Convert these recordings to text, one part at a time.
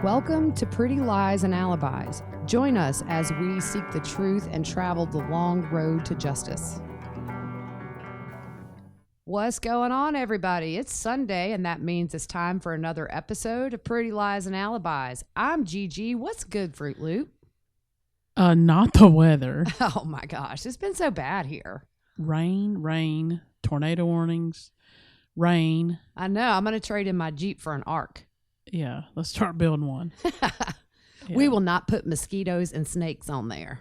Welcome to Pretty Lies and Alibis. Join us as we seek the truth and travel the long road to justice. What's going on, everybody? It's Sunday, and that means it's time for another episode of Pretty Lies and Alibis. I'm Gigi. What's good, Fruit Loop? Not the weather. Oh my gosh, it's been so bad here. Rain, tornado warnings, rain. I know. I'm going to trade in my Jeep for an Ark. Yeah, let's start building one. We will not put mosquitoes and snakes on there.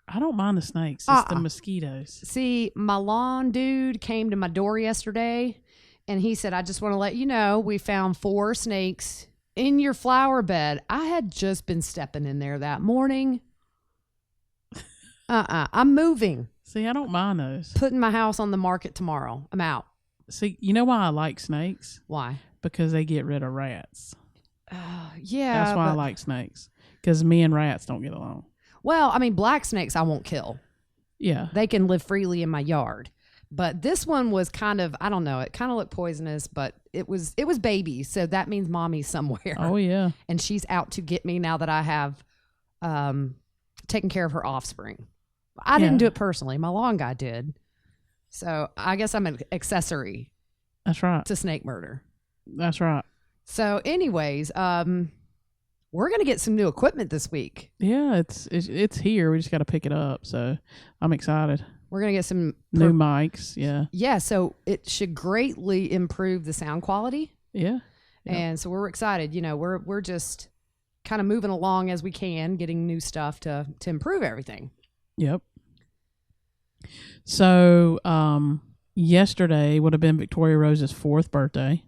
I don't mind the snakes. It's the mosquitoes. See, my lawn dude came to my door yesterday, and he said, I just want to let you know we found 4 snakes in your flower bed. I had just been stepping in there that morning. I'm moving. See, I don't mind those. Putting my house on the market tomorrow. I'm out. See, you know why I like snakes? Why? Because they get rid of rats. Yeah. That's why I like snakes. Because me and rats don't get along. Well, I mean, black snakes I won't kill. Yeah. They can live freely in my yard. But this one was kind of, I don't know, it kind of looked poisonous, but it was baby. So that means mommy's somewhere. Oh, yeah. And she's out to get me now that I have taken care of her offspring. I didn't do it personally. My lawn guy did. So I guess I'm an accessory. That's right. To snake murder. That's right. So anyways, we're going to get some new equipment this week. Yeah, it's here. We just got to pick it up. So I'm excited. We're going to get some new mics. Yeah. Yeah. So it should greatly improve the sound quality. Yeah. Yep. And so we're excited. You know, we're just kind of moving along as we can, getting new stuff to improve everything. Yep. So, yesterday would have been Victoria Rose's 4th birthday.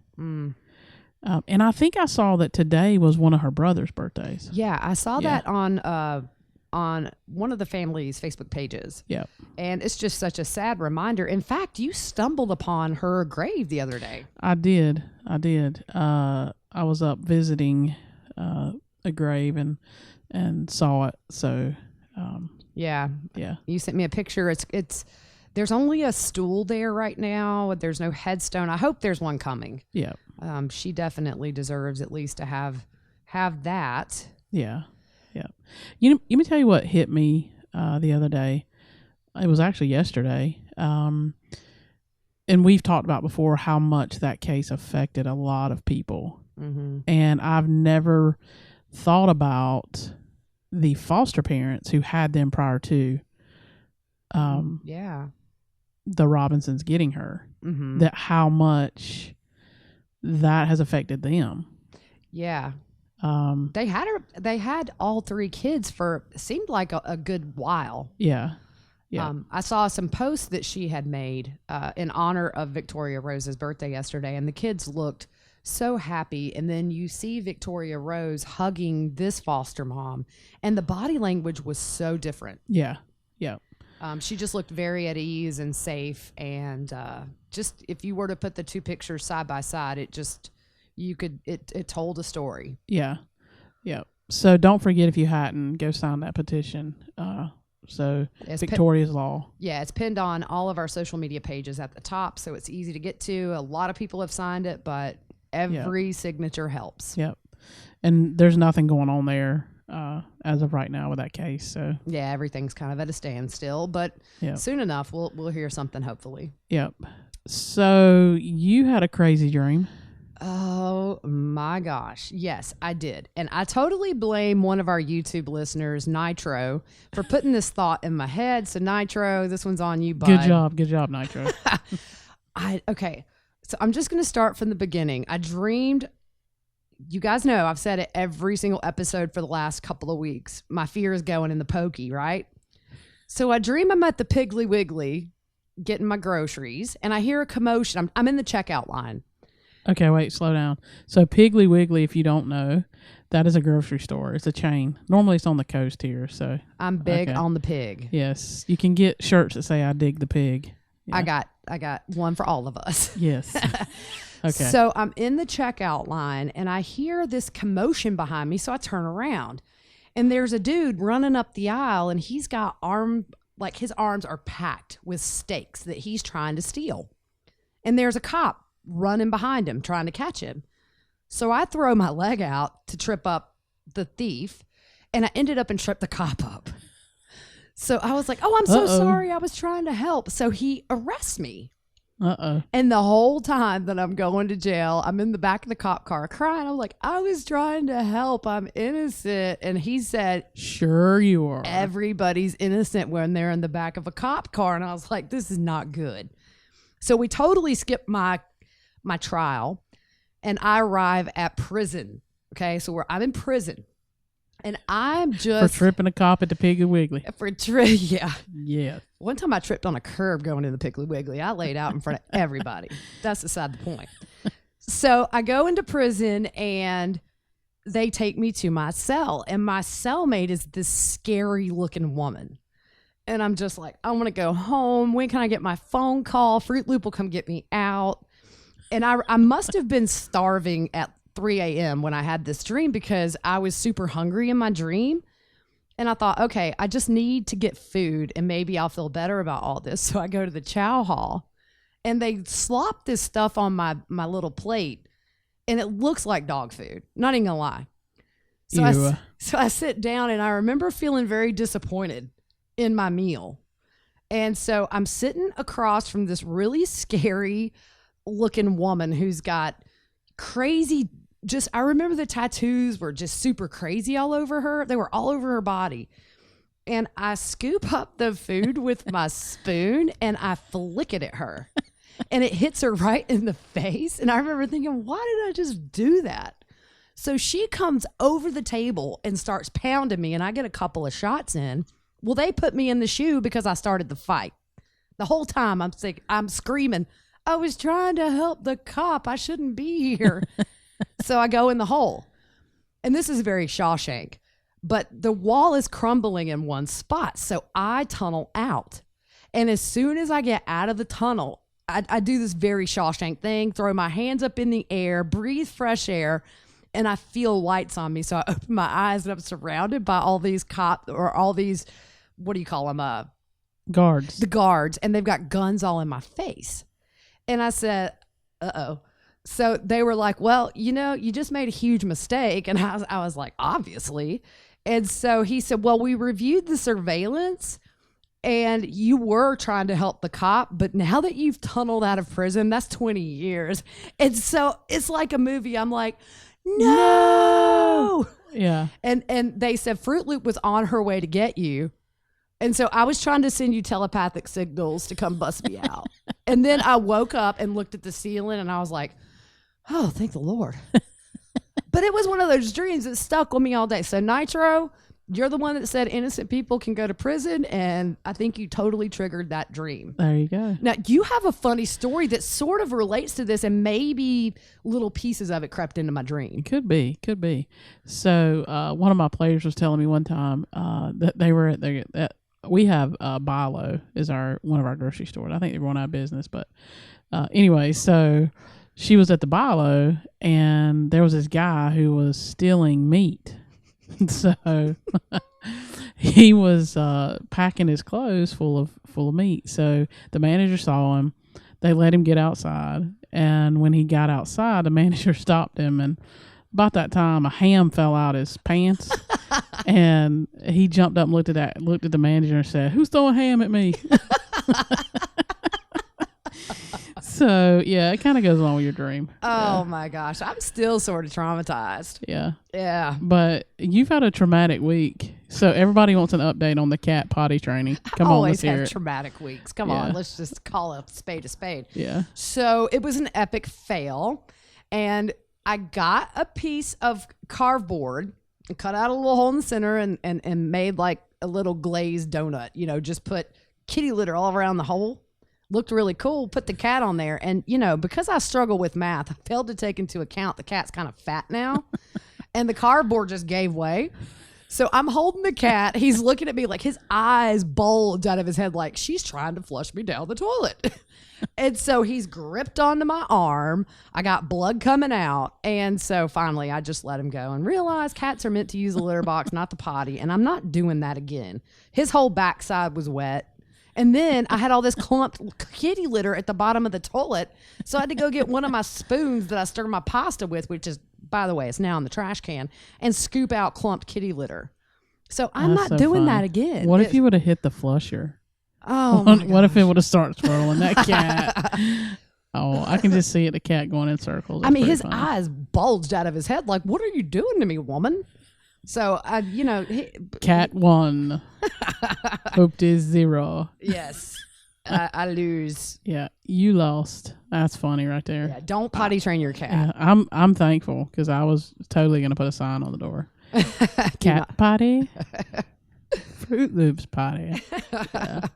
And I think I saw that today was one of her brother's birthdays. Yeah, I saw that on one of the family's Facebook pages. Yeah. And it's just such a sad reminder. In fact, you stumbled upon her grave the other day. I did. I was up visiting a grave and saw it. So, yeah. Yeah. You sent me a picture. It's there's only a stool there right now. There's no headstone. I hope there's one coming. Yeah. She definitely deserves at least to have that. Yeah. Yeah. Let me tell you what hit me the other day. It was actually yesterday. And we've talked about before how much that case affected a lot of people. Mm-hmm. And I've never thought about the foster parents who had them prior to the Robinsons getting her. Mm-hmm. That how much that has affected them. Yeah. They had all 3 kids for seemed like a good while. Yeah. Yeah. I saw some posts that she had made in honor of Victoria Rose's birthday yesterday, and the kids looked so happy. And then you see Victoria Rose hugging this foster mom, and the body language was so different. Yeah. Yeah. She just looked very at ease and safe, and just if you were to put the 2 pictures side by side, it told a story. Yeah. Yeah. So don't forget, if you hadn't, go sign that petition. So it's Victoria's Law. Yeah, it's pinned on all of our social media pages at the top, so it's easy to get to. A lot of people have signed it, but every signature helps. Yep. And there's nothing going on there as of right now with that case. So yeah, everything's kind of at a standstill, but soon enough we'll hear something, hopefully. Yep. So you had a crazy dream. Oh my gosh. Yes, I did. And I totally blame one of our YouTube listeners, Nitro, for putting this thought in my head. So Nitro, this one's on you, bud. Good job, Nitro. Okay. So I'm just going to start from the beginning. I dreamed, you guys know, I've said it every single episode for the last couple of weeks. My fear is going in the pokey, right? So I dream I'm at the Piggly Wiggly getting my groceries, and I hear a commotion. I'm in the checkout line. Okay, wait, slow down. So Piggly Wiggly, if you don't know, that is a grocery store. It's a chain. Normally it's on the coast here. So I'm big on the pig. Yes. You can get shirts that say I dig the pig. Yeah. I got one for all of us. Yes. Okay. So I'm in the checkout line, and I hear this commotion behind me. So I turn around, and there's a dude running up the aisle, and he's got his arms are packed with steaks that he's trying to steal. And there's a cop running behind him, trying to catch him. So I throw my leg out to trip up the thief, and I ended up and tripped the cop up. So I was like, oh, I'm so sorry. I was trying to help. So he arrests me. And the whole time that I'm going to jail, I'm in the back of the cop car crying. I'm like, I was trying to help. I'm innocent. And he said, sure you are. Everybody's innocent when they're in the back of a cop car. And I was like, this is not good. So we totally skipped my trial, and I arrive at prison. Okay, so I'm in prison. And I'm just... For tripping a cop at the Piggly Wiggly. Yeah. Yeah. One time I tripped on a curb going to the Piggly Wiggly. I laid out in front of everybody. That's beside the point. So I go into prison, and they take me to my cell. And my cellmate is this scary looking woman. And I'm just like, I want to go home. When can I get my phone call? Fruit Loop will come get me out. And I must have been starving at 3 a.m. when I had this dream, because I was super hungry in my dream. And I thought, okay, I just need to get food and maybe I'll feel better about all this. So I go to the chow hall, and they slop this stuff on my little plate, and it looks like dog food. Not even gonna lie. So I sit down, and I remember feeling very disappointed in my meal. And so I'm sitting across from this really scary looking woman who's got crazy, I remember the tattoos were just super crazy all over her. They were all over her body. And I scoop up the food with my spoon, and I flick it at her. And it hits her right in the face. And I remember thinking, why did I just do that? So she comes over the table and starts pounding me, and I get a couple of shots in. Well, they put me in the shoe because I started the fight. The whole time I'm screaming, I was trying to help the cop. I shouldn't be here. So I go in the hole. And this is very Shawshank, but the wall is crumbling in one spot. So I tunnel out. And as soon as I get out of the tunnel, I do this very Shawshank thing, throw my hands up in the air, breathe fresh air, and I feel lights on me. So I open my eyes, and I'm surrounded by all these cops, or all these, what do you call them? Guards. The guards. And they've got guns all in my face. And I said, uh-oh. So they were like, well, you just made a huge mistake. And I was like, obviously. And so he said, well, we reviewed the surveillance, and you were trying to help the cop, but now that you've tunneled out of prison, that's 20 years. And so it's like a movie. I'm like, no. Yeah. And they said Fruit Loop was on her way to get you. And so I was trying to send you telepathic signals to come bust me out. And then I woke up and looked at the ceiling, and I was like, oh, thank the Lord. But it was one of those dreams that stuck with me all day. So Nitro, you're the one that said innocent people can go to prison, and I think you totally triggered that dream. There you go. Now, you have a funny story that sort of relates to this, and maybe little pieces of it crept into my dream. Could be. So one of my players was telling me one time that they were at we have Vallo is one of our grocery stores. I think they're going out of business, but anyway, so she was at the Vallo, and there was this guy who was stealing meat. So he was packing his clothes full of meat. So the manager saw him. They let him get outside, and when he got outside, the manager stopped him, and about that time, a ham fell out his pants, and he jumped up and looked at the manager and said, "Who's throwing ham at me?" So yeah, it kind of goes along with your dream. Oh my gosh, I'm still sort of traumatized. Yeah. But you've had a traumatic week, so everybody wants an update on the cat potty training. Come on, let's hear it. Always have traumatic weeks. Come on, let's just call a spade a spade. Yeah. So it was an epic fail, and I got a piece of cardboard and cut out a little hole in the center and made like a little glazed donut. Just put kitty litter all around the hole. Looked really cool. Put the cat on there. And, because I struggle with math, I failed to take into account the cat's kind of fat now. And the cardboard just gave way. So I'm holding the cat. He's looking at me like his eyes bulged out of his head like, she's trying to flush me down the toilet. And so he's gripped onto my arm. I got blood coming out. And so finally I just let him go and realized cats are meant to use the litter box, not the potty. And I'm not doing that again. His whole backside was wet. And then I had all this clumped kitty litter at the bottom of the toilet. So I had to go get one of my spoons that I stir my pasta with, which is, by the way, it's now in the trash can, and scoop out clumped kitty litter. So I'm That's not so doing funny. that again. What if you would have hit the flusher? Oh, my What if it gosh. would have started swirling that cat? Oh, I can just see it, the cat going in circles. I It's mean, pretty his funny. eyes bulged out of his head. Like, what are you doing to me, woman? So, Cat 1. Hooped is 0. yes, I lose. Yeah, you lost. That's funny right there. Yeah, don't potty train your cat. Yeah, I'm thankful because I was totally gonna put a sign on the door. Cat potty, Fruit Loops potty. Yeah.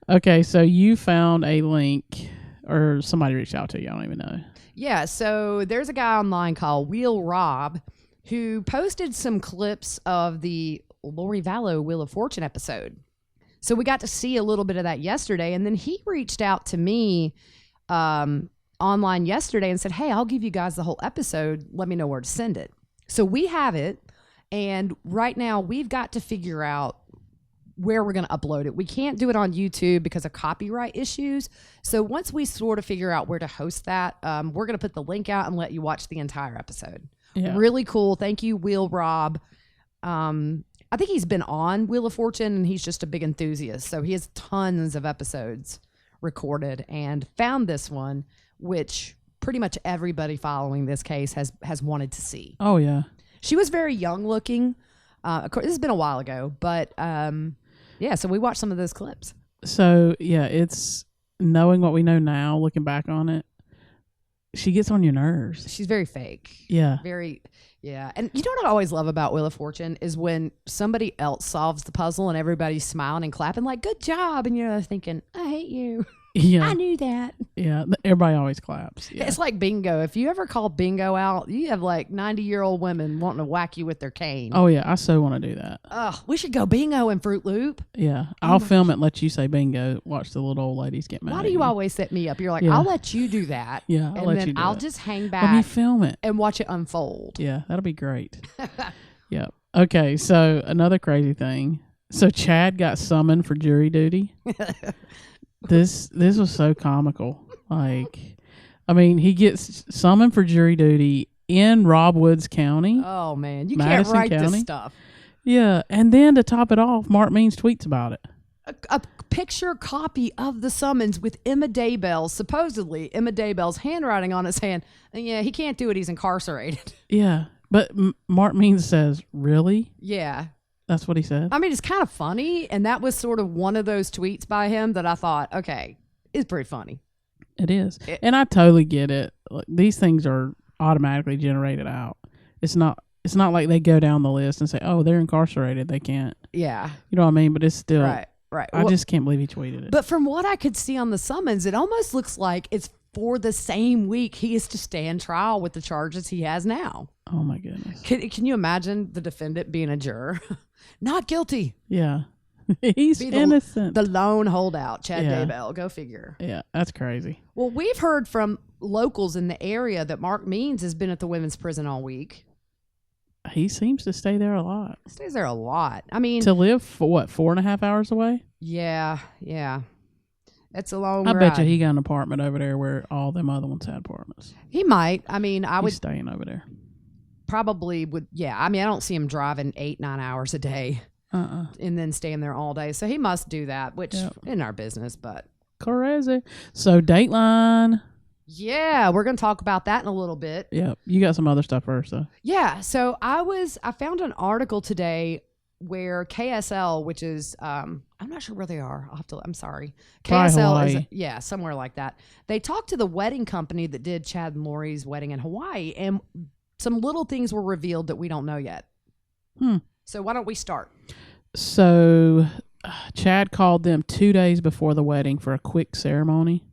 Okay, so you found a link, or somebody reached out to you. I don't even know. Yeah, so there's a guy online called Will Rob who posted some clips of the Lori Vallo Wheel of Fortune episode. So we got to see a little bit of that yesterday, and then he reached out to me online yesterday and said, hey, I'll give you guys the whole episode. Let me know where to send it. So we have it, and right now we've got to figure out where we're going to upload it. We can't do it on YouTube because of copyright issues. So once we sort of figure out where to host that, we're going to put the link out and let you watch the entire episode. Yeah. Really cool. Thank you, Will Rob. I think he's been on Wheel of Fortune, and he's just a big enthusiast. So he has tons of episodes recorded and found this one, which pretty much everybody following this case has wanted to see. Oh yeah. She was very young looking. Of course, this has been a while ago, but yeah, so we watched some of those clips. So yeah, it's knowing what we know now, looking back on it. She gets on your nerves. She's very fake. Yeah. Very, yeah. And you know what I always love about Wheel of Fortune is when somebody else solves the puzzle and everybody's smiling and clapping like, good job. And you're thinking, I hate you. Yeah. I knew that. Yeah. Everybody always claps. Yeah. It's like bingo. If you ever call bingo out, you have like 90-year-old women wanting to whack you with their cane. Oh yeah. I so want to do that. Oh, we should go bingo in Fruit Loop. Yeah. I'll film it and let you say bingo. Watch the little old ladies get mad. Why at do you always set me up? You're like, Yeah. I'll let you do that. Yeah. I'll And let then you do I'll it. just hang Let me back film it. and watch it unfold. Yeah. That'll be great. Yeah. Okay. So another crazy thing. So Chad got summoned for jury duty. This was so comical. Like, I mean, he gets summoned for jury duty in Rob Woods County. Oh, man. You Madison can't write County? this stuff. Yeah. And then to top it off, Mark Means tweets about it. A picture copy of the summons with Emma Daybell, supposedly Emma Daybell's handwriting on his hand. And yeah, he can't do it. He's incarcerated. Yeah. But Mark Means says, really? Yeah. That's what he said? I mean, it's kind of funny. And that was sort of one of those tweets by him that I thought, okay, it's pretty funny. It is. And I totally get it. Like, these things are automatically generated out. It's not like they go down the list and say, oh, they're incarcerated. They can't. Yeah. You know what I mean? But it's still. Right. I just can't believe he tweeted it. But from what I could see on the summons, it almost looks like it's for the same week he is to stand trial with the charges he has now. Oh, my goodness. Can you imagine the defendant being a juror? Not guilty. Yeah. He's Be innocent. The lone holdout, Chad Yeah. Daybell. Go figure. Yeah, that's crazy. Well, we've heard from locals in the area that Mark Means has been at the women's prison all week. He seems to stay there a lot. Stays there a lot. I mean, To live for what, 4.5 hours away? yeah. It's a long I ride. bet you he got an apartment over there where all them other ones had apartments. He might. I mean, I He's would staying over there. probably would. Yeah. I mean, I don't see him driving 8-9 hours a day and then staying there all day. So he must do that, which in our business, but Crazy. So Dateline. yeah, we're going to talk about that in a little bit. Yep. You got some other stuff first though. Yeah. So I found an article today where KSL, which is, I'm not sure where they are. I'm sorry. Probably KSL is, Hawaii. somewhere like that. They talked to the wedding company that did Chad and Lori's wedding in Hawaii, and some little things were revealed that we don't know yet. So why don't we start? So Chad called them 2 days before the wedding for a quick ceremony.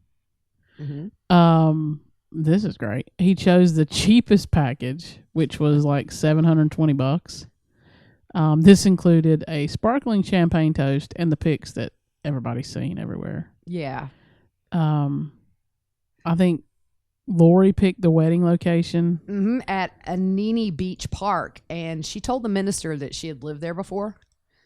Mm-hmm. This is great. He chose the cheapest package, which was like $720. This included a sparkling champagne toast and the pics that everybody's seen everywhere. Yeah. I think Lori picked the wedding location. At Anini Beach Park, and she told the minister that she had lived there before.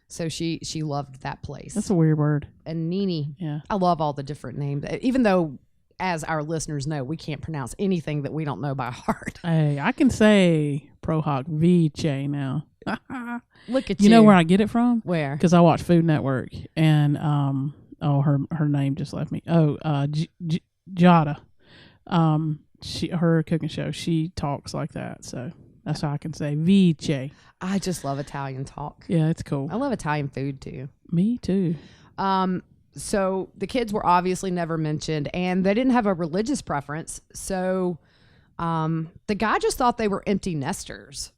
So she loved that place. That's a weird word. And Nini. Yeah. I love all the different names. Even though, as our listeners know, we can't pronounce anything that we don't know by heart. Hey, I can say Prohoc Vice now. Look at you. You know where I get it from? Where? Because I watch Food Network, and her name just left me. Jada, her cooking show. She talks like that, so that's how I can say Vice. I just love Italian talk. Yeah, it's cool. I love Italian food too. Me too. So the kids were obviously never mentioned, and they didn't have a religious preference. So the guy just thought they were empty nesters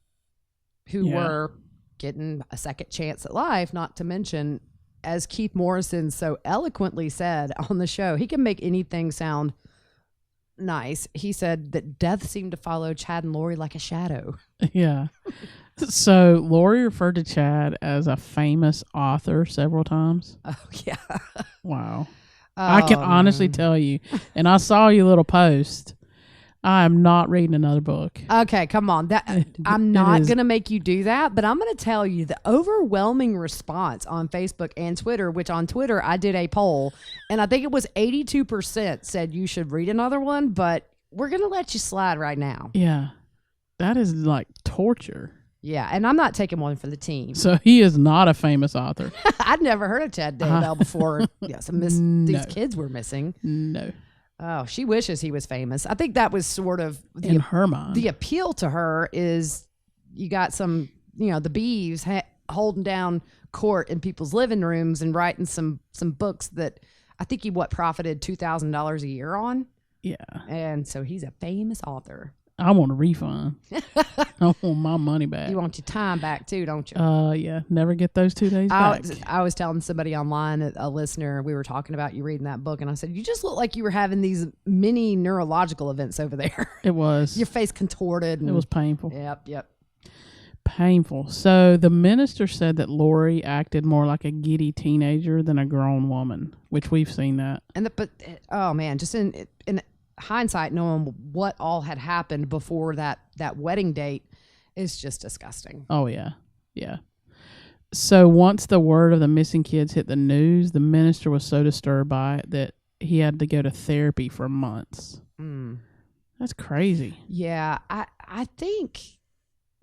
who were getting a second chance at life, not to mention, as Keith Morrison so eloquently said on the show, he can make anything sound nice. He said that death seemed to follow Chad and Lori like a shadow. Yeah. So Lori referred to Chad as a famous author several times. Oh, yeah. Wow. I can honestly tell you, and I saw your little post, I am not reading another book. Okay, come on. I'm not going to make you do that, but I'm going to tell you the overwhelming response on Facebook and Twitter, which on Twitter I did a poll, and I think it was 82% said you should read another one, but we're going to let you slide right now. Yeah. That is like torture. Yeah, and I'm not taking one for the team. So he is not a famous author. I'd never heard of Ted Daybell before. These kids were missing. No. Oh, she wishes he was famous. I think that was sort of in her mind. The appeal to her is you got some, the beeves holding down court in people's living rooms and writing some books that I think he profited $2,000 a year on. Yeah. And so he's a famous author. I want a refund. I want my money back. You want your time back too, don't you? Yeah. Never get those 2 days back. I was telling somebody online, a listener, we were talking about you reading that book, and I said, you just look like you were having these mini neurological events over there. It was. Your face contorted. It was painful. Yep. Painful. So the minister said that Lori acted more like a giddy teenager than a grown woman, which we've seen that. Oh man, just in hindsight, knowing what all had happened before that wedding date is just disgusting. Oh yeah. So once the word of the missing kids hit the news, the minister was so disturbed by it that he had to go to therapy for months. That's crazy. Yeah, I think,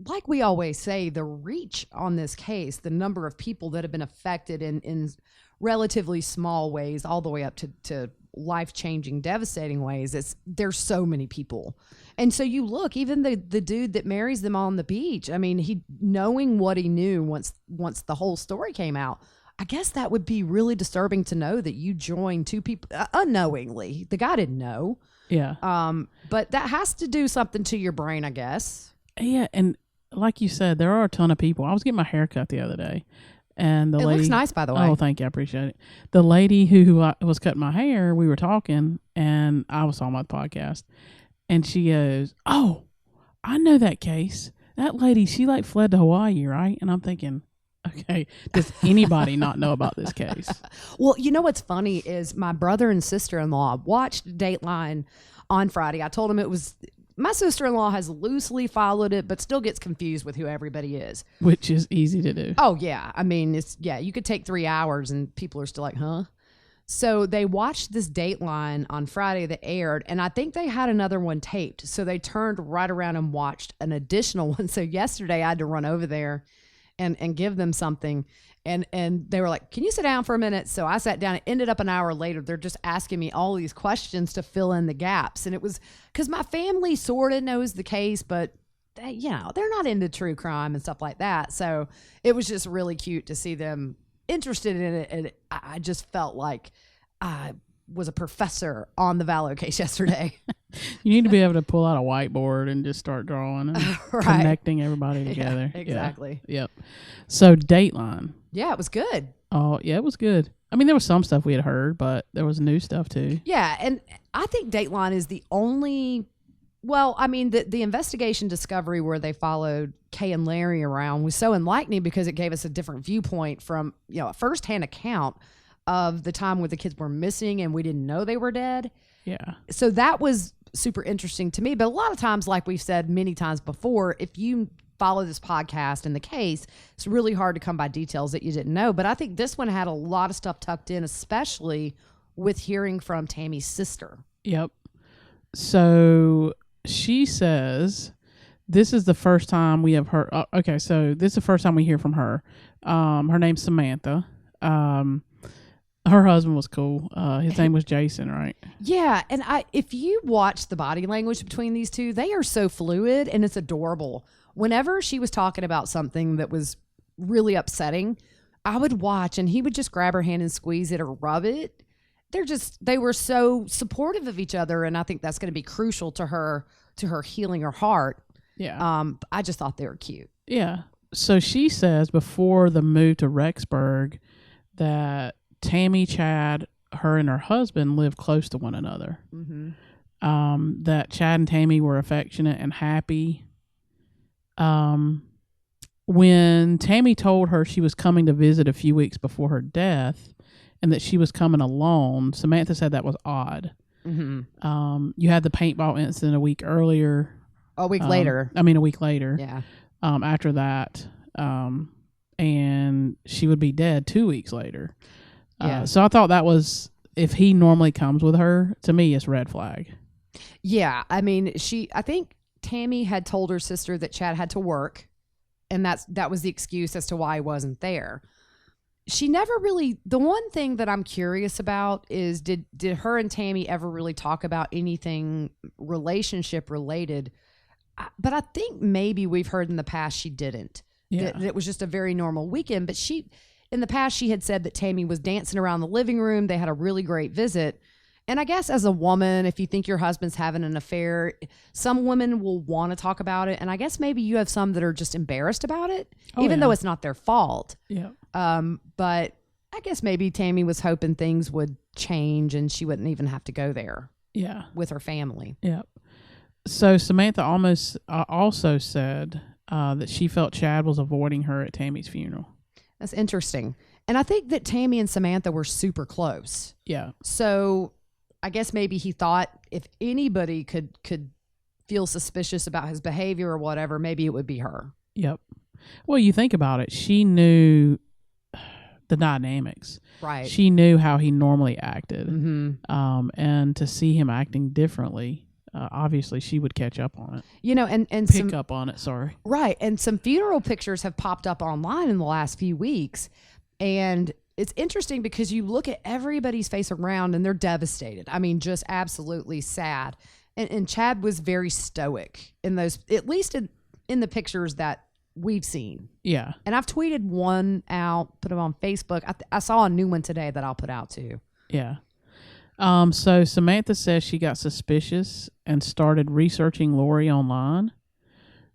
like we always say, the reach on this case, the number of people that have been affected in relatively small ways, all the way up to life-changing, devastating ways. There's so many people. And so you look, even the dude that marries them on the beach, I mean, he knowing what he knew once the whole story came out, I guess that would be really disturbing to know that you joined two people unknowingly. The guy didn't know. Yeah. But that has to do something to your brain, I guess. Yeah, and like you said, there are a ton of people. I was getting my hair cut the other day. And the lady looks nice, by the way. Oh, thank you. I appreciate it. The lady who was cutting my hair, we were talking, and I was talking about the podcast, and she goes, "Oh, I know that case. That lady, she fled to Hawaii, right?" And I'm thinking, okay, does anybody not know about this case? Well, you know what's funny is my brother and sister-in-law watched Dateline on Friday. I told them it was... My sister-in-law has loosely followed it, but still gets confused with who everybody is. Which is easy to do. Oh, yeah. I mean, you could take 3 hours and people are still like, huh? So they watched this Dateline on Friday that aired, and I think they had another one taped. So they turned right around and watched an additional one. So yesterday I had to run over there and give them something. And they were like, can you sit down for a minute? So I sat down. It ended up an hour later. They're just asking me all these questions to fill in the gaps. And it was because my family sort of knows the case, but they're not into true crime and stuff like that. So it was just really cute to see them interested in it. And I just felt like I was a professor on the Vallo case yesterday. You need to be able to pull out a whiteboard and just start drawing and connecting everybody together. Yeah, exactly. Yeah. Yep. So Dateline. Yeah, it was good. Oh, yeah, it was good. I mean, there was some stuff we had heard, but there was new stuff too. Yeah, and I think Dateline is the only... Well, I mean, the investigation discovery where they followed Kay and Larry around was so enlightening because it gave us a different viewpoint from, a firsthand account of the time where the kids were missing and we didn't know they were dead. Yeah. So that was super interesting to me. But a lot of times, like we've said many times before, if you follow this podcast and the case, it's really hard to come by details that you didn't know. But I think this one had a lot of stuff tucked in, especially with hearing from Tammy's sister. Yep. So she says this is the first time we have heard. Okay, so this is the first time we hear from her. Her name's Samantha. Her husband was cool. His name was Jason, right? Yeah, and if you watch the body language between these two, they are so fluid and it's adorable. Whenever she was talking about something that was really upsetting, I would watch and he would just grab her hand and squeeze it or rub it. They were so supportive of each other, and I think that's going to be crucial to her healing her heart. Yeah. I just thought they were cute. Yeah. So she says before the move to Rexburg that Tammy, Chad, her and her husband lived close to one another. Mm-hmm. That Chad and Tammy were affectionate and happy. When Tammy told her she was coming to visit a few weeks before her death and that she was coming alone, Samantha said that was odd. Mm-hmm. You had the paintball incident a week earlier. A week later. A week later. Yeah. After that. And she would be dead 2 weeks later. Yeah. So I thought that was, if he normally comes with her, to me, it's red flag. Yeah. I think Tammy had told her sister that Chad had to work, and that was the excuse as to why he wasn't there. She never really, the one thing that I'm curious about is did her and Tammy ever really talk about anything relationship related? But I think maybe we've heard in the past she didn't. Yeah. That it was just a very normal weekend. But in the past, she had said that Tammy was dancing around the living room. They had a really great visit. And I guess as a woman, if you think your husband's having an affair, some women will want to talk about it. And I guess maybe you have some that are just embarrassed about it, even though it's not their fault. Yeah. But I guess maybe Tammy was hoping things would change and she wouldn't even have to go there. Yeah. With her family. Yeah. So Samantha also said that she felt Chad was avoiding her at Tammy's funeral. That's interesting. And I think that Tammy and Samantha were super close. Yeah. So I guess maybe he thought if anybody could feel suspicious about his behavior or whatever, maybe it would be her. Yep. Well, you think about it. She knew the dynamics. Right. She knew how he normally acted. Mm-hmm. And to see him acting differently, obviously she would catch up on it. You know, and pick up on it, sorry. Right. And some funeral pictures have popped up online in the last few weeks. And it's interesting because you look at everybody's face around and they're devastated. I mean, just absolutely sad. And Chad was very stoic in those, at least in the pictures that we've seen. Yeah. And I've tweeted one out, put them on Facebook. I saw a new one today that I'll put out too. Yeah. So Samantha says she got suspicious and started researching Lori online.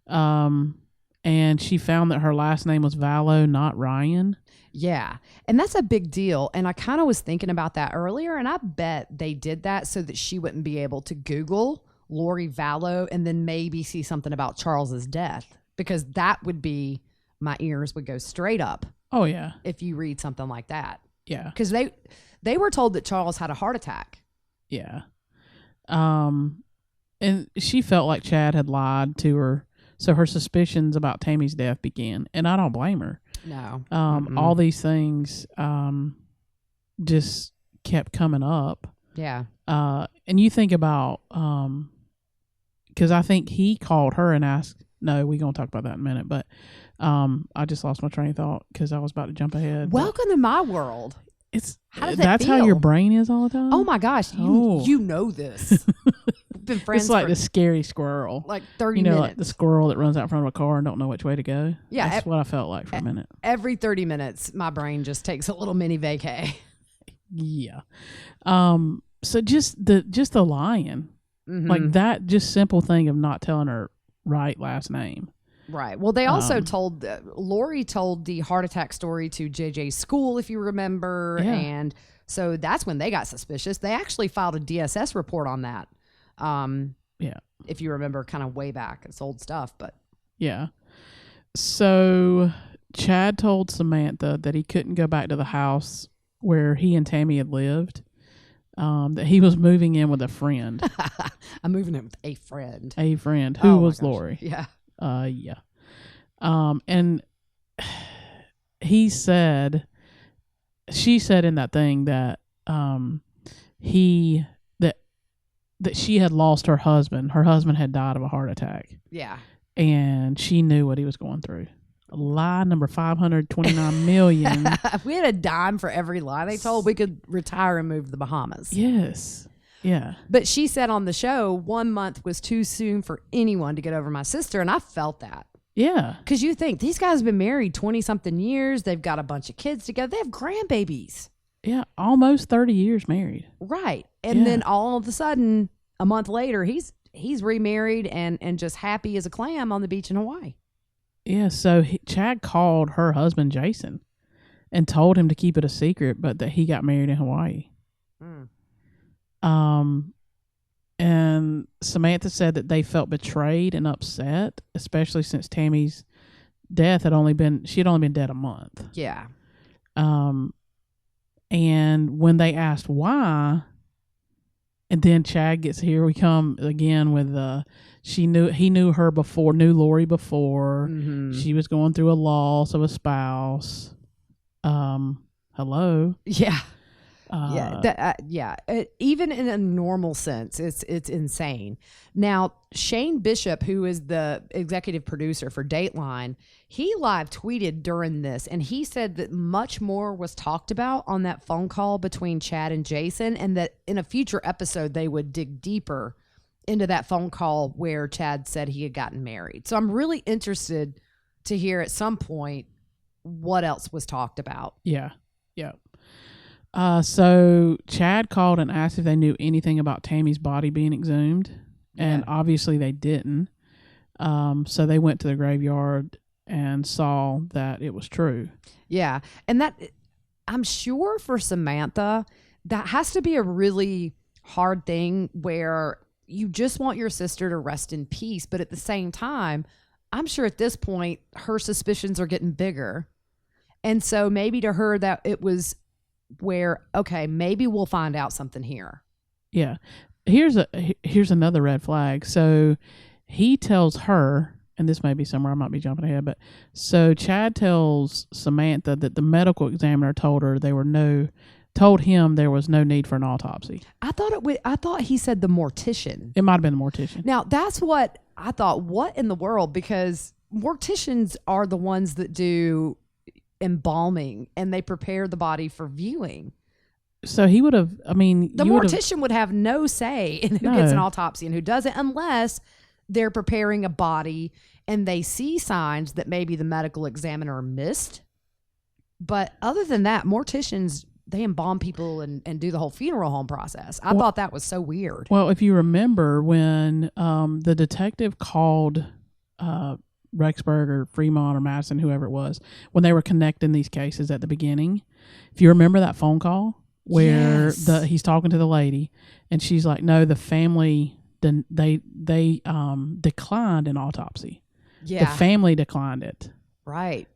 And she found that her last name was Vallo, not Ryan. Yeah. And that's a big deal. And I kind of was thinking about that earlier, and I bet they did that so that she wouldn't be able to Google Lori Vallo and then maybe see something about Charles's death, because that would be, my ears would go straight up. Oh, yeah. If you read something like that. Yeah. Because they were told that Charles had a heart attack. Yeah. And she felt like Chad had lied to her. So her suspicions about Tammy's death began. And I don't blame her. No. All these things just kept coming up. Yeah. And you think about, because I think he called her and asked, no, we're going to talk about that in a minute. But I just lost my train of thought because I was about to jump ahead. Welcome to my world. That's how your brain is all the time? Oh my gosh. You know this. We've been friends. It's like the scary squirrel. Like 30 minutes. Like the squirrel that runs out in front of a car and don't know which way to go. Yeah. That's what I felt like for a minute. Every 30 minutes, my brain just takes a little mini vacay. Yeah. So just the lying. Mm-hmm. Like that just simple thing of not telling her right last name. Right. Well, they also told, Lori told the heart attack story to JJ's school, if you remember. Yeah. And so that's when they got suspicious. They actually filed a DSS report on that. Yeah. If you remember, kind of way back. It's old stuff, but. Yeah. So Chad told Samantha that he couldn't go back to the house where he and Tammy had lived. That he was moving in with a friend. I'm moving in with a friend. A friend. Who was gosh. Lori? Yeah. Yeah. And she said in that thing that he that she had lost her husband. Her husband had died of a heart attack. Yeah. And she knew what he was going through. Lie number 529 million. If we had a dime for every lie they told, we could retire and move to the Bahamas. Yes. Yeah. But she said on the show, 1 month was too soon for anyone to get over my sister. And I felt that. Yeah. Because you think these guys have been married 20-something years. They've got a bunch of kids together. They have grandbabies. Yeah. Almost 30 years married. Right. And then all of a sudden, a month later, he's remarried and just happy as a clam on the beach in Hawaii. Yeah. So Chad called her husband, Jason, and told him to keep it a secret, but that he got married in Hawaii. And Samantha said that they felt betrayed and upset, especially since Tammy's death had only been dead a month. Yeah. And when they asked why, and then Chad gets, here we come again with he knew Lori before. Mm-hmm. She was going through a loss of a spouse. Hello. Yeah. Even in a normal sense, it's insane. Now, Shane Bishop, who is the executive producer for Dateline, he live tweeted during this, and he said that much more was talked about on that phone call between Chad and Jason, and that in a future episode they would dig deeper into that phone call where Chad said he had gotten married. So I'm really interested to hear at some point what else was talked about. Yeah. Yeah. So Chad called and asked if they knew anything about Tammy's body being exhumed, and obviously they didn't. So they went to the graveyard and saw that it was true. Yeah, and that, I'm sure for Samantha, that has to be a really hard thing where you just want your sister to rest in peace, but at the same time, I'm sure at this point her suspicions are getting bigger, and so maybe to her that it was where, okay, maybe we'll find out something here. Yeah. Here's another red flag. So he tells her, and this may be somewhere I might be jumping ahead, but so Chad tells Samantha that the medical examiner told him there was no need for an autopsy. I thought he said the mortician. It might have been the mortician. Now that's what I thought. What in the world? Because morticians are the ones that do embalming and they prepare the body for viewing. So he would have, the mortician would have no say in who gets an autopsy and who doesn't, unless they're preparing a body and they see signs that maybe the medical examiner missed. But other than that, morticians, they embalm people and do the whole funeral home process. I thought that was so weird. Well, if you remember when the detective called Rexburg or Fremont or Madison, whoever it was, when they were connecting these cases at the beginning, if you remember that phone call where he's talking to the lady and she's like, no, the family, they declined an autopsy. Yeah. The family declined it. Right.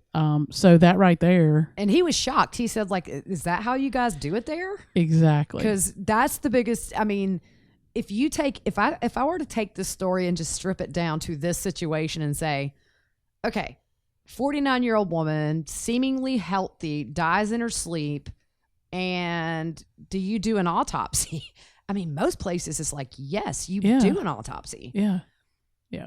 So that right there. And he was shocked. He said, like, is that how you guys do it there? Exactly. Because that's the biggest, if I were to take this story and just strip it down to this situation and say, okay, 49-year-old woman, seemingly healthy, dies in her sleep, and do you do an autopsy? Most places it's like, yes, you do an autopsy. Yeah. Yeah.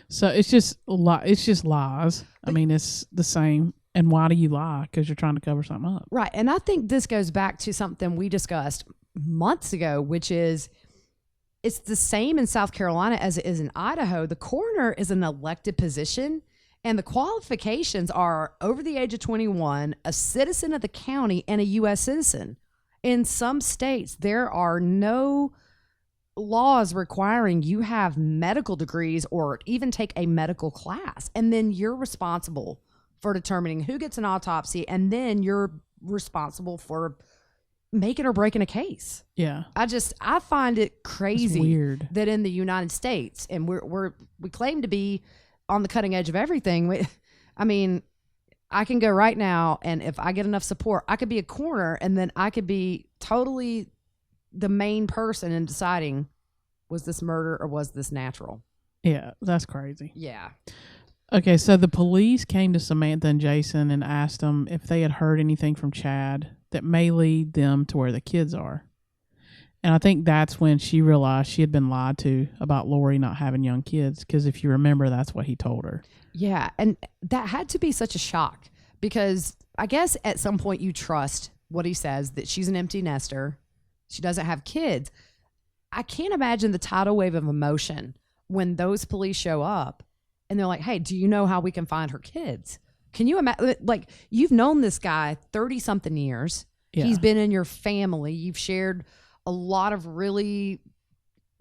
So it's just lies. It's the same. And why do you lie? Because you're trying to cover something up. Right. And I think this goes back to something we discussed months ago, which is, it's the same in South Carolina as it is in Idaho. The coroner is an elected position, and the qualifications are over the age of 21, a citizen of the county, and a U.S. citizen. In some states, there are no laws requiring you have medical degrees or even take a medical class. And then you're responsible for determining who gets an autopsy, and then you're responsible for making or breaking a case. Yeah. I find it crazy weird that in the United States, and we claim to be on the cutting edge of everything. I can go right now, and if I get enough support, I could be a coroner, and then I could be totally the main person in deciding, was this murder or was this natural? Yeah, that's crazy. Yeah. Okay, so the police came to Samantha and Jason and asked them if they had heard anything from Chad that may lead them to where the kids are. And I think that's when she realized she had been lied to about Lori not having young kids, because if you remember, that's what he told her. Yeah, and that had to be such a shock because I guess at some point you trust what he says, that she's an empty nester. She doesn't have kids. I can't imagine the tidal wave of emotion when those police show up and they're like, hey, do you know how we can find her kids? Can you imagine? Like, you've known this guy 30 something years. Yeah. He's been in your family. You've shared a lot of really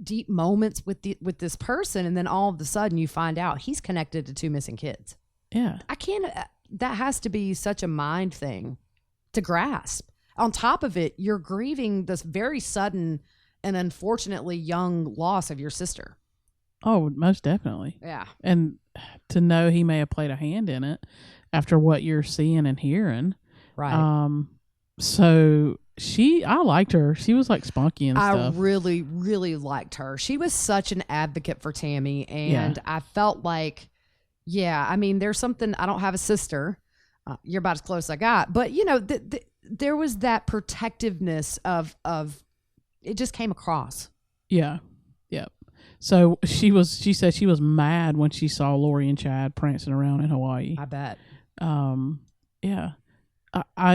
deep moments with this person. And then all of a sudden you find out he's connected to 2 missing kids. Yeah. I can't, that has to be such a mind thing to grasp. On top of it, you're grieving this very sudden and unfortunately young loss of your sister. Oh, most definitely. Yeah. And to know he may have played a hand in it after what you're seeing and hearing. Right. So I liked her. She was like spunky and I stuff. really, really liked her. She was such an advocate for Tammy. And I felt like, I mean, there's something, I don't have a sister. You're about as close as I got. But, you know, there was that protectiveness of it just came across. Yeah. Yep. So she said she was mad when she saw Lori and Chad prancing around in Hawaii. I bet. Yeah.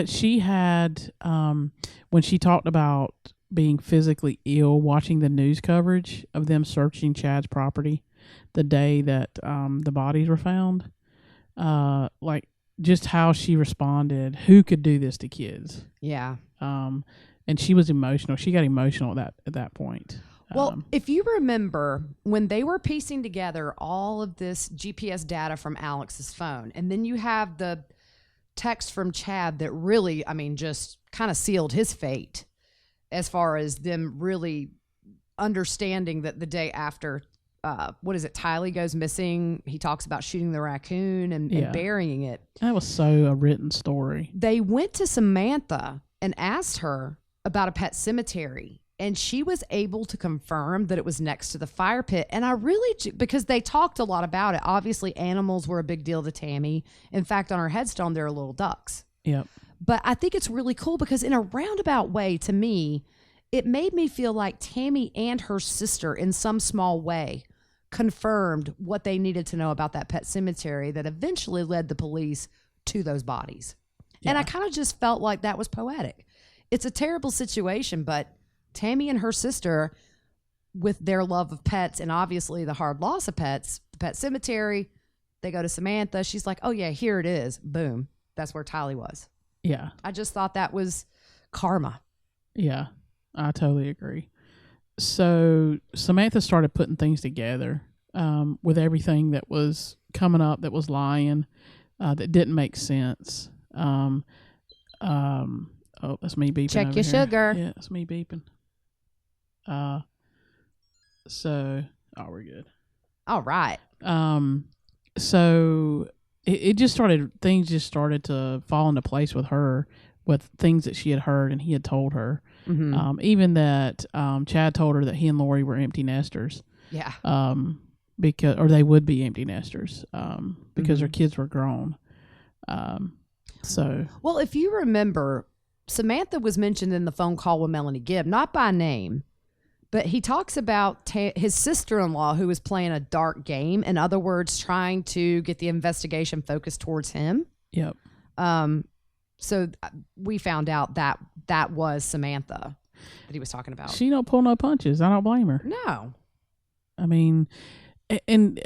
She had, when she talked about being physically ill, watching the news coverage of them searching Chad's property the day that the bodies were found, like just how she responded, who could do this to kids? Yeah. And she was emotional. She got emotional at that point. Well, if you remember when they were piecing together all of this GPS data from Alex's phone, and then you have the text from Chad that really, I mean, just kind of sealed his fate as far as them really understanding that the day after, Tylee goes missing, he talks about shooting the raccoon and burying it. That was so a written story. They went to Samantha and asked her about a pet cemetery. And she was able to confirm that it was next to the fire pit. And I really, because they talked a lot about it. Obviously, animals were a big deal to Tammy. In fact, on her headstone, there are little ducks. Yep. But I think it's really cool because in a roundabout way, to me, it made me feel like Tammy and her sister, in some small way, confirmed what they needed to know about that pet cemetery that eventually led the police to those bodies. Yeah. And I kind of just felt like that was poetic. It's a terrible situation, but Tammy and her sister, with their love of pets and obviously the hard loss of pets, the pet cemetery, they go to Samantha. She's like, oh, yeah, here it is. Boom. That's where Tylee was. Yeah. I just thought that was karma. Yeah, I totally agree. So Samantha started putting things together with everything that was coming up that was lying, that didn't make sense. Oh, that's me beeping. Check over your here. sugar. Yeah, that's me beeping. We're good. All right. So it just started, things just started to fall into place with her, with things that she had heard and he had told her. Mm-hmm. Even that Chad told her that he and Lori were empty nesters. Yeah. Or they would be empty nesters because their kids were grown. Well, if you remember, Samantha was mentioned in the phone call with Melanie Gibb, not by name, but he talks about his sister-in-law who was playing a dark game. In other words, trying to get the investigation focused towards him. Yep. So we found out that was Samantha that he was talking about. She don't pull no punches. I don't blame her. No. I mean, and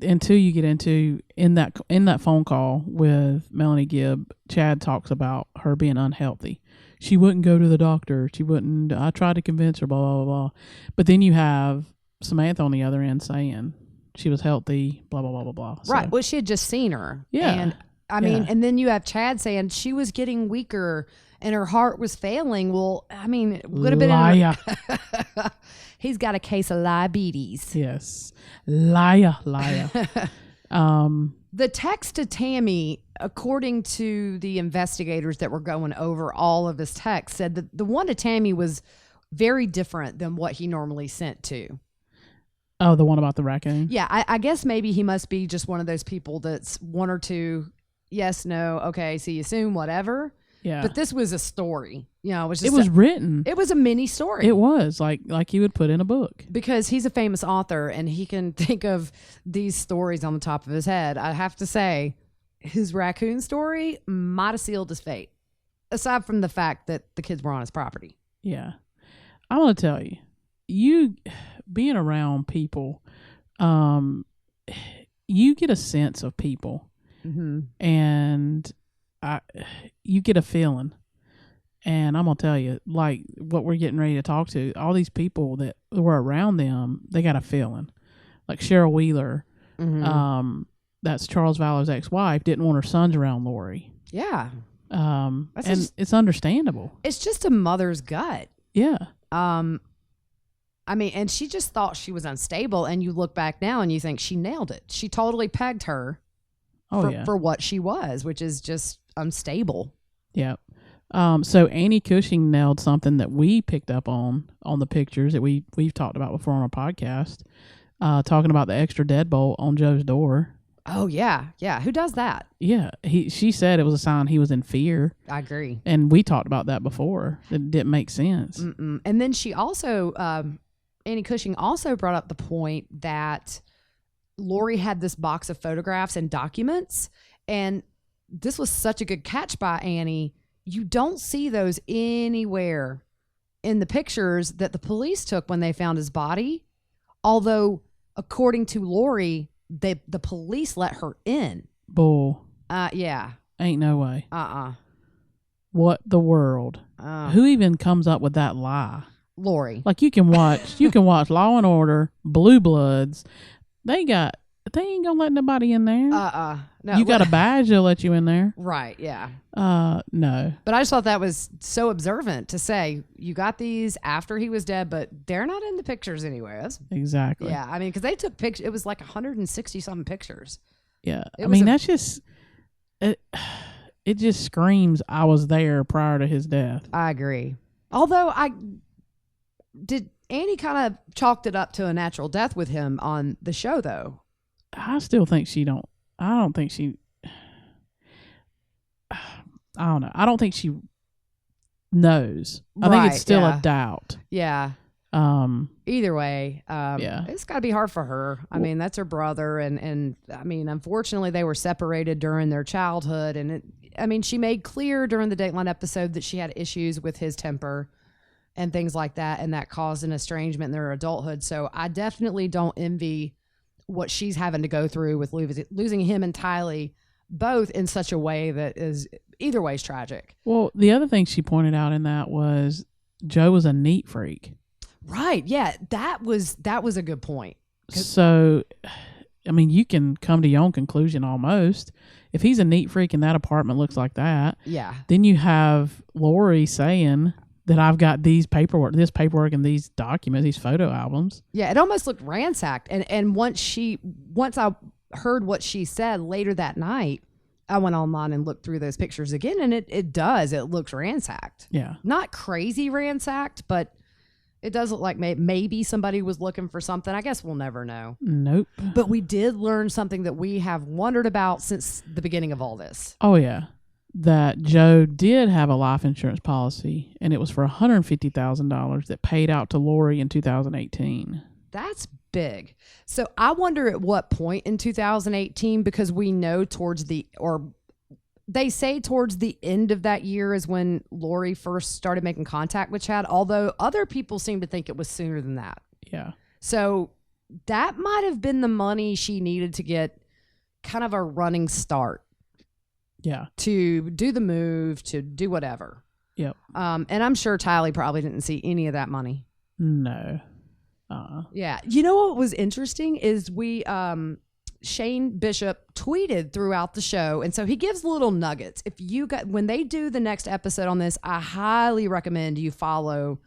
until you get into in that phone call with Melanie Gibb, Chad talks about her being unhealthy. She wouldn't go to the doctor. She wouldn't. I tried to convince her. Blah blah blah blah. But then you have Samantha on the other end saying she was healthy. Blah blah blah blah blah. So, right. Well, she had just seen her. Yeah. And I mean, and then you have Chad saying she was getting weaker and her heart was failing. Well, I mean, it would have been. Liar. He's got a case of diabetes. Yes. Liar. The text to Tammy, according to the investigators that were going over all of this text, said that the one to Tammy was very different than what he normally sent to. Oh, the one about the raccoon? Yeah, I guess maybe he must be just one of those people that's one or two, yes, no, okay, see you soon, whatever. Yeah. But this was a story. You know, it was written. It was a mini story. It was like he would put in a book. Because he's a famous author and he can think of these stories on the top of his head. I have to say, his raccoon story might have sealed his fate. Aside from the fact that the kids were on his property. Yeah. I'm going to tell you, you being around people, you get a sense of people. Mm-hmm. And you get a feeling. And I'm going to tell you, like what we're getting ready to talk to, all these people that were around them, they got a feeling. Like Cheryl Wheeler, Mm-hmm. That's Charles Vallo's ex-wife, didn't want her sons around Lori. Yeah. And it's understandable. It's just a mother's gut. Yeah. I mean, and she just thought she was unstable, and you look back now and you think she nailed it. She totally pegged her for what she was, which is just unstable. Yeah. So Annie Cushing nailed something that we picked up on the pictures that we've talked about before on our podcast, talking about the extra deadbolt on Joe's door. Oh yeah. Yeah. Who does that? Yeah. She said it was a sign he was in fear. I agree. And we talked about that before. It didn't make sense. Mm-mm. And then she also, Annie Cushing also brought up the point that Lori had this box of photographs and documents, and this was such a good catch by Annie. You don't see those anywhere in the pictures that the police took when they found his body. Although, according to Lori, the police let her in. Bull. Yeah. Ain't no way. Uh-uh. What the world? Who even comes up with that lie? Lori. Like you can watch Law and Order, Blue Bloods. They ain't gonna let nobody in there. No. You got a badge, they'll let you in there. Right, yeah. No. But I just thought that was so observant to say, you got these after he was dead, but they're not in the pictures anywhere. Exactly. Yeah, I mean, because they took pictures. It was like 160-something pictures. Yeah. I mean, that's just... It just screams, I was there prior to his death. I agree. Although Annie kind of chalked it up to a natural death with him on the show, though. I still think I don't think she knows. I think it's still a doubt. Yeah. Either way, it's got to be hard for her. I mean, that's her brother, and I mean, unfortunately, they were separated during their childhood, and she made clear during the Dateline episode that she had issues with his temper and things like that, and that caused an estrangement in their adulthood. So I definitely don't envy what she's having to go through with losing him and Tylee, both in such a way that is either way is tragic. Well, the other thing she pointed out in that was Joe was a neat freak. Right. Yeah. That was a good point. So, I mean, you can come to your own conclusion almost. If he's a neat freak and that apartment looks like that, yeah. Then you have Lori saying that I've got this paperwork and these documents, these photo albums. Yeah, it almost looked ransacked. And once I heard what she said later that night, I went online and looked through those pictures again, and it looks ransacked. Yeah. Not crazy ransacked, but it does look like maybe somebody was looking for something. I guess we'll never know. Nope. But we did learn something that we have wondered about since the beginning of all this. Oh, yeah. That Joe did have a life insurance policy, and it was for $150,000 that paid out to Lori in 2018. That's big. So I wonder at what point in 2018, because we know they say towards the end of that year is when Lori first started making contact with Chad, although other people seem to think it was sooner than that. Yeah. So that might have been the money she needed to get kind of a running start. Yeah. To do the move, to do whatever. Yep. And I'm sure Tylee probably didn't see any of that money. No. Yeah. You know what was interesting is Shane Bishop tweeted throughout the show, and so he gives little nuggets. When they do the next episode on this, I highly recommend you follow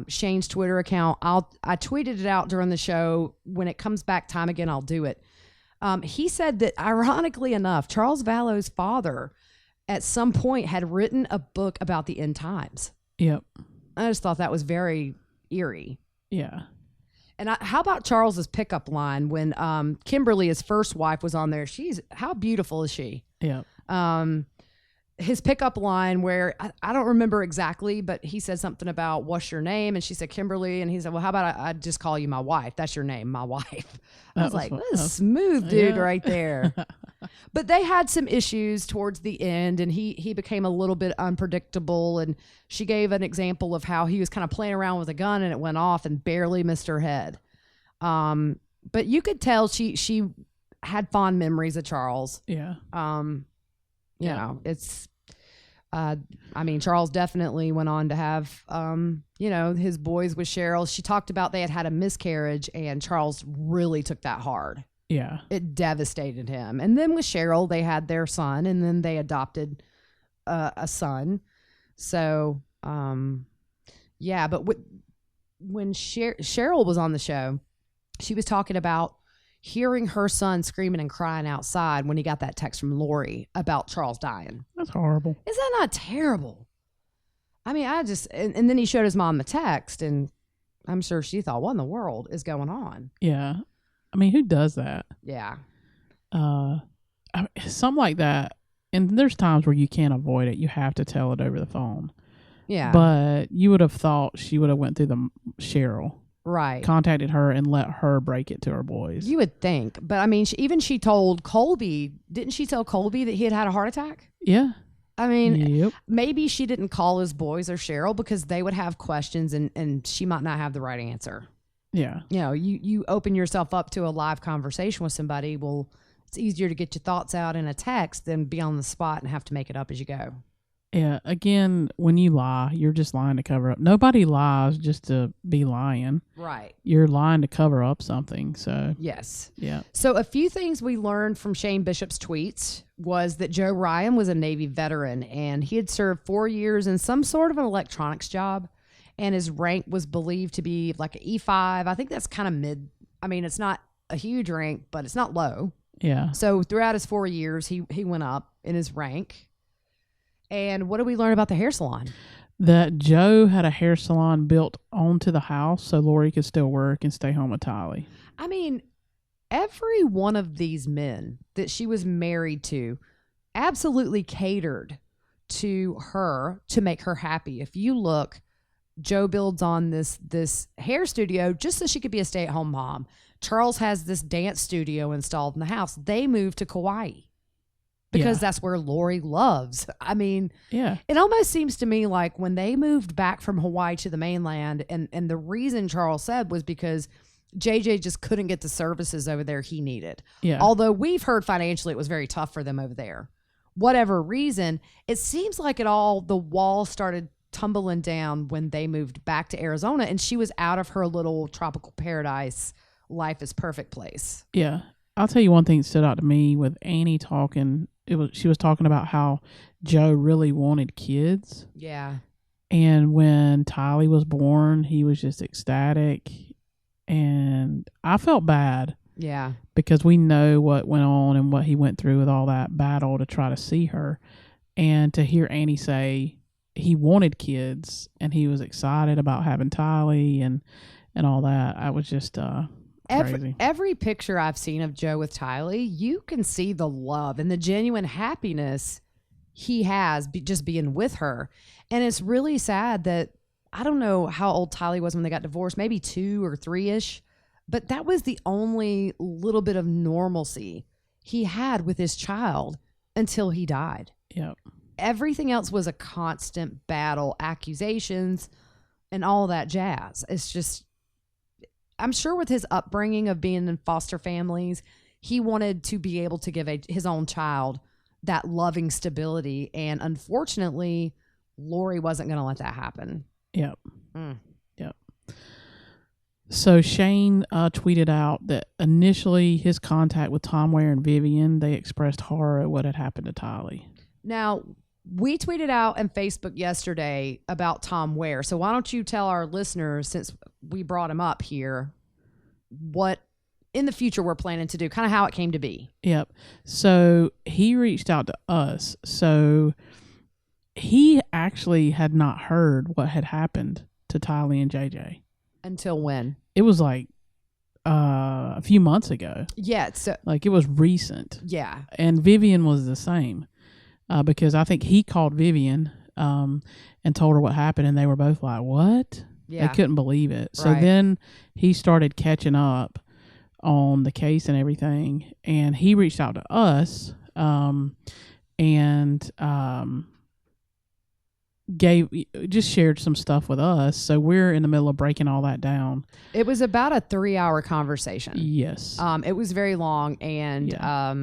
Shane's Twitter account. I tweeted it out during the show. When it comes back time again, I'll do it. He said that, ironically enough, Charles Vallo's father at some point had written a book about the end times. Yep. I just thought that was very eerie. Yeah. And how about Charles's pickup line when Kimberly, his first wife, was on there? How beautiful is she? Yeah. His pickup line where I don't remember exactly, but he said something about what's your name, and she said Kimberly, and he said, well, how about I just call you my wife? That's your name, my wife. I was like, this is smooth dude right there. But they had some issues towards the end, and he became a little bit unpredictable, and she gave an example of how he was kind of playing around with a gun and it went off and barely missed her head. But you could tell she had fond memories of Charles. Yeah. You know, it's, I mean, Charles definitely went on to have, you know, his boys with Cheryl. She talked about they had a miscarriage, and Charles really took that hard. Yeah. It devastated him. And then with Cheryl, they had their son, and then they adopted a son. So, yeah, but when Cheryl was on the show, she was talking about hearing her son screaming and crying outside when he got that text from Lori about Charles dying. That's horrible. Is that not terrible? I mean, and then he showed his mom the text, and I'm sure she thought, what in the world is going on? Yeah. I mean, who does that? Yeah. Something like that. And there's times where you can't avoid it. You have to tell it over the phone. Yeah. But you would have thought she would have went through the Cheryl. Right. Contacted her and let her break it to her boys. You would think. But I mean, she told Colby, didn't she tell Colby that he had a heart attack? Yeah. I mean, yep. Maybe she didn't call his boys or Cheryl because they would have questions and she might not have the right answer. Yeah. You know, you open yourself up to a live conversation with somebody. Well, it's easier to get your thoughts out in a text than be on the spot and have to make it up as you go. Yeah. Again, when you lie, you're just lying to cover up. Nobody lies just to be lying. Right. You're lying to cover up something. So, yes. Yeah. So a few things we learned from Shane Bishop's tweets was that Joe Ryan was a Navy veteran, and he had served 4 years in some sort of an electronics job, and his rank was believed to be like an E5. I think that's kind of mid. I mean, it's not a huge rank, but it's not low. Yeah. So throughout his 4 years, he went up in his rank. And what did we learn about the hair salon? That Joe had a hair salon built onto the house so Lori could still work and stay home with Tylee. I mean, every one of these men that she was married to absolutely catered to her to make her happy. If you look, Joe builds on this hair studio just so she could be a stay-at-home mom. Charles has this dance studio installed in the house. They moved to Kauai because that's where Lori loves. I mean, it almost seems to me like when they moved back from Hawaii to the mainland, and the reason Charles said was because JJ just couldn't get the services over there he needed. Yeah. Although we've heard financially it was very tough for them over there. Whatever reason, it seems like the walls started tumbling down when they moved back to Arizona, and she was out of her little tropical paradise, life is perfect place. Yeah. I'll tell you one thing that stood out to me with Annie talking. She was talking about how Joe really wanted kids. Yeah. And when Tylee was born, he was just ecstatic. And I felt bad. Yeah. Because we know what went on and what he went through with all that battle to try to see her. And to hear Annie say he wanted kids and he was excited about having Tylee and all that, I was just crazy. Every picture I've seen of Joe with Tylee, you can see the love and the genuine happiness he has just being with her. And it's really sad that I don't know how old Tylee was when they got divorced, maybe 2 or 3-ish. But that was the only little bit of normalcy he had with his child until he died. Yep. Everything else was a constant battle, accusations, and all that jazz. It's just, I'm sure with his upbringing of being in foster families, he wanted to be able to give his own child that loving stability. And unfortunately, Lori wasn't going to let that happen. Yep. Yep. So Shane tweeted out that initially his contact with Tom Ware and Vivian, they expressed horror at what had happened to Tylee. Now, we tweeted out on Facebook yesterday about Tom Ware. So why don't you tell our listeners, since we brought him up here, what in the future we're planning to do, kind of how it came to be. Yep. So he reached out to us. So he actually had not heard what had happened to Tylee and JJ. Until when? It was like a few months ago. Yeah. So Like it was recent. yeah. And Vivian was the same because I think he called Vivian and told her what happened, and they were both like, what? Yeah. They couldn't believe it. So Right. then he started catching up on the case and everything, and he reached out to us and just shared some stuff with us. So we're in the middle of breaking all that down. It was about a 3-hour conversation. Yes. It was very long, and Yeah.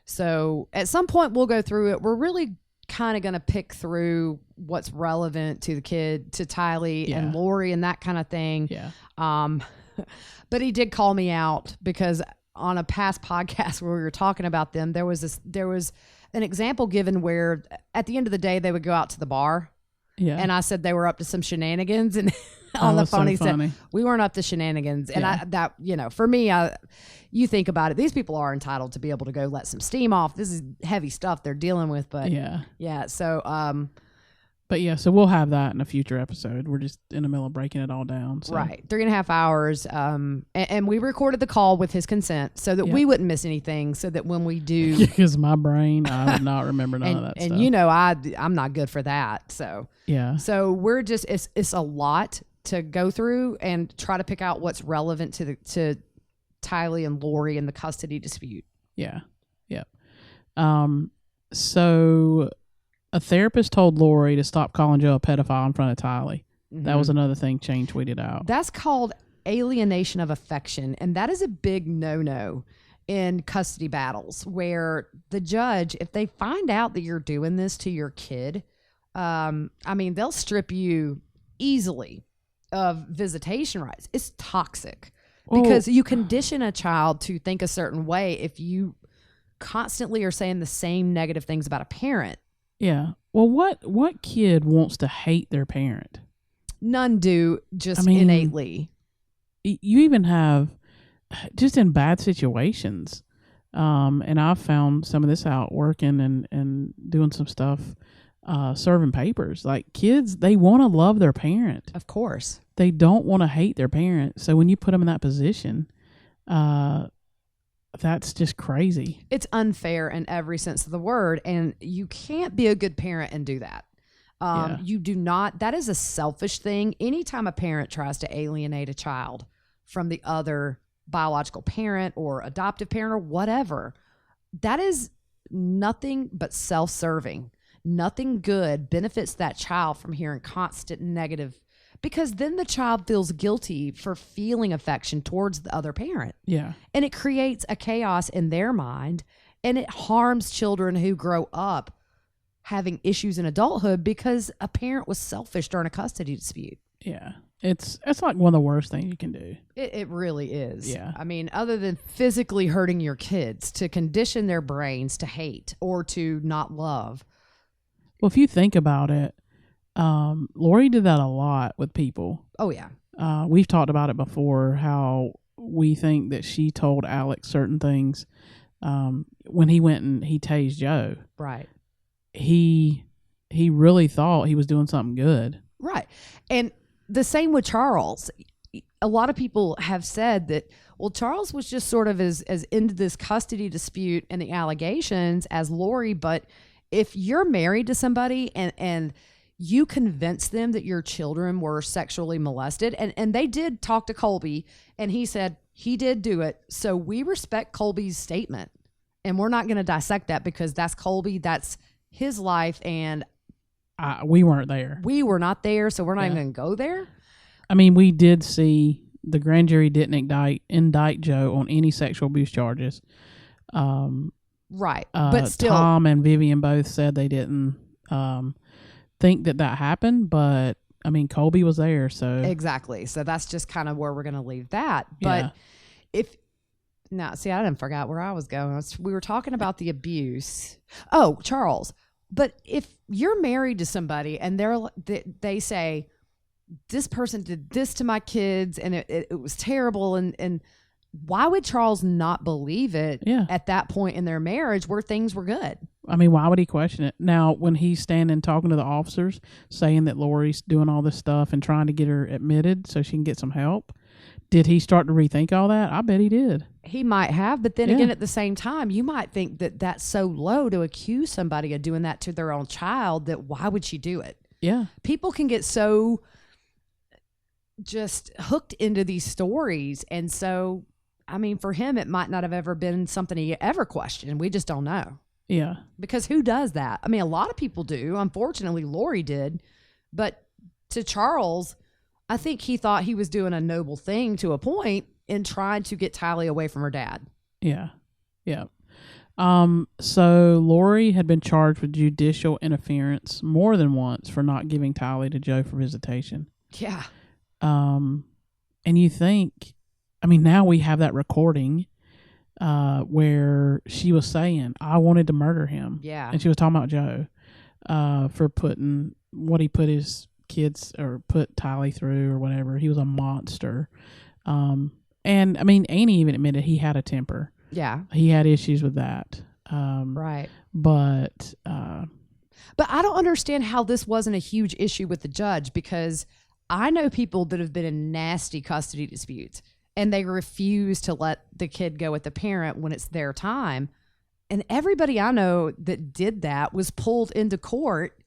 so at some point we'll go through it. We're really kind of going to pick through what's relevant to the kid, to Tylee Yeah. and Lori and that kind of thing. Yeah. But he did call me out because on a past podcast where we were talking about them, there was an example given where at the end of the day they would go out to the bar. Yeah. And I said they were up to some shenanigans, and Oh, on the that's so phone he funny. said we weren't up to shenanigans. And Yeah. for me, you think about it, these people are entitled to be able to go let some steam off. This is heavy stuff they're dealing with, but yeah. So But yeah, so we'll have that in a future episode. We're just in the middle of breaking it all down. So. right, 3.5 hours. And we recorded the call with his consent so that Yep. we wouldn't miss anything. So that when we do, Because my brain, I would not remember none of that and stuff. you know, I'm not good for that. So Yeah. So we're just it's a lot to go through and try to pick out what's relevant to Tylee and Lori and the custody dispute. Yeah. Yep. So a therapist told Lori to stop calling Joe a pedophile in front of Tylee. That was another thing Shane tweeted out. That's called alienation of affection, and that is a big no-no in custody battles where the judge, if they find out that you're doing this to your kid, they'll strip you easily of visitation rights. It's toxic because you condition a child to think a certain way if you constantly are saying the same negative things about a parent. Yeah. Well, what kid wants to hate their parent? None do, just innately. You even have just in bad situations. And I've found some of this out working and doing some stuff, serving papers. Like kids, they want to love their parent. Of course. They don't want to hate their parent. So when you put them in that position, that's just crazy. It's unfair in every sense of the word. And you can't be a good parent and do that. You do not. That is a selfish thing. Anytime a parent tries to alienate a child from the other biological parent or adoptive parent or whatever, that is nothing but self-serving. Nothing good benefits that child from hearing constant negative, because then the child feels guilty for feeling affection towards the other parent. Yeah. And it creates a chaos in their mind, and it harms children who grow up having issues in adulthood because a parent was selfish during a custody dispute. Yeah. It's like one of the worst things you can do. It really is. Yeah. I mean, other than physically hurting your kids, to condition their brains to hate or to not love. Well, if you think about it, Lori did that a lot with people. Oh, yeah. We've talked about it before, how we think that she told Alex certain things when he went and he tased Joe. Right. He really thought he was doing something good. Right. And the same with Charles. A lot of people have said that, well, Charles was just sort of as into this custody dispute and the allegations as Lori. But if you're married to somebody and you convince them that your children were sexually molested, and they did talk to Colby, and he said he did do it. So we respect Colby's statement, and we're not going to dissect that because that's Colby. That's his life, and we weren't there. We were not there, so we're not even going to go there. I mean, we did see the grand jury didn't indict Joe on any sexual abuse charges. Right. But still, Tom and Vivian both said they didn't think that happened, but I mean, Colby was there, so. Exactly. So that's just kind of where we're going to leave that. But I didn't forget where I was going. We were talking about the abuse. Oh, Charles. But if you're married to somebody and they say, this person did this to my kids and it was terrible, and why would Charles not believe it at that point in their marriage where things were good? I mean, why would he question it? Now, when he's standing talking to the officers, saying that Lori's doing all this stuff and trying to get her admitted so she can get some help, Did he start to rethink all that? I bet he did. He might have, but then Yeah. again, at the same time, you might think that that's so low to accuse somebody of doing that to their own child that why would she do it? Yeah. People can get so just hooked into these stories. And so, I mean, for him, it might not have ever been something he ever questioned. We just don't know. Yeah. Because who does that? I mean, a lot of people do. Unfortunately, Lori did. But to Charles, I think he thought he was doing a noble thing to a point in trying to get Tylee away from her dad. Yeah. Yeah. So Lori had been charged with judicial interference more than once for not giving Tylee to Joe for visitation. Yeah. And you think, I mean, now we have that recording where she was saying, I wanted to murder him. Yeah. And she was talking about Joe for putting what he put his kids or put Tylee through or whatever. He was a monster. And I mean, Annie even admitted he had a temper. Yeah. He had issues with that. Right. But I don't understand how this wasn't a huge issue with the judge, because I know people that have been in nasty custody disputes and they refuse to let the kid go with the parent when it's their time. And everybody I know that did that was pulled into court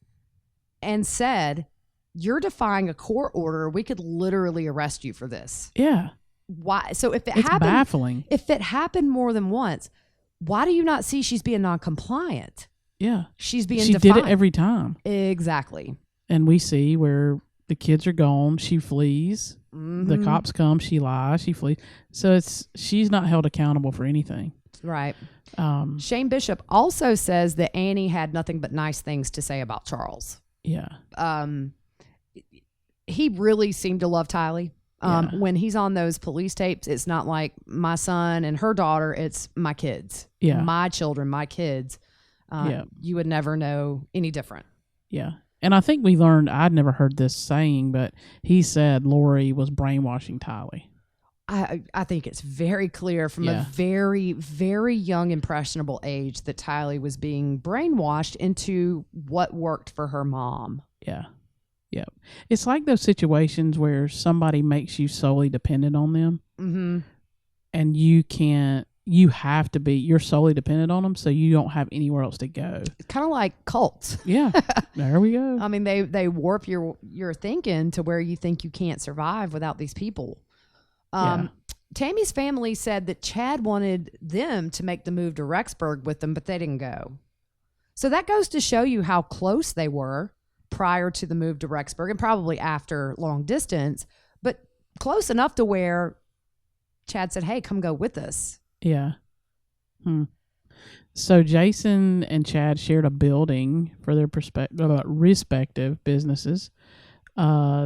and said, you're defying a court order. We could literally arrest you for this. yeah, Why? So if it's baffling. if it happened more than once, why do you not see she's being non-compliant? Yeah. She's being She defiant. did it every time. Exactly. And we see where the kids are gone, she flees. Mm-hmm. The cops come, she lies, she flees. So she's not held accountable for anything. Right. Shane Bishop also says that Annie had nothing but nice things to say about Charles. Yeah. He really seemed to love Tylee. Yeah. When he's on those police tapes, it's not like my son and her daughter. It's my kids, Yeah. my children, my kids. Yeah. You would never know any different. Yeah. And I think we learned, I'd never heard this saying, but he said Lori was brainwashing Tylee. I think it's very clear from Yeah. a very, very young, impressionable age that Tylee was being brainwashed into what worked for her mom. Yeah. Yeah. It's like those situations where somebody makes you solely dependent on them. Mm-hmm. And you're solely dependent on them, so you don't have anywhere else to go. It's kind of like cults. Yeah. There we go. I mean, they warp your thinking to where you think you can't survive without these people. Yeah. Tammy's family said that Chad wanted them to make the move to Rexburg with them, but they didn't go. So that goes to show you how close they were prior to the move to Rexburg and probably after long distance, but close enough to where Chad said, hey, come go with us. Yeah. So Jason and Chad shared a building for their respective businesses.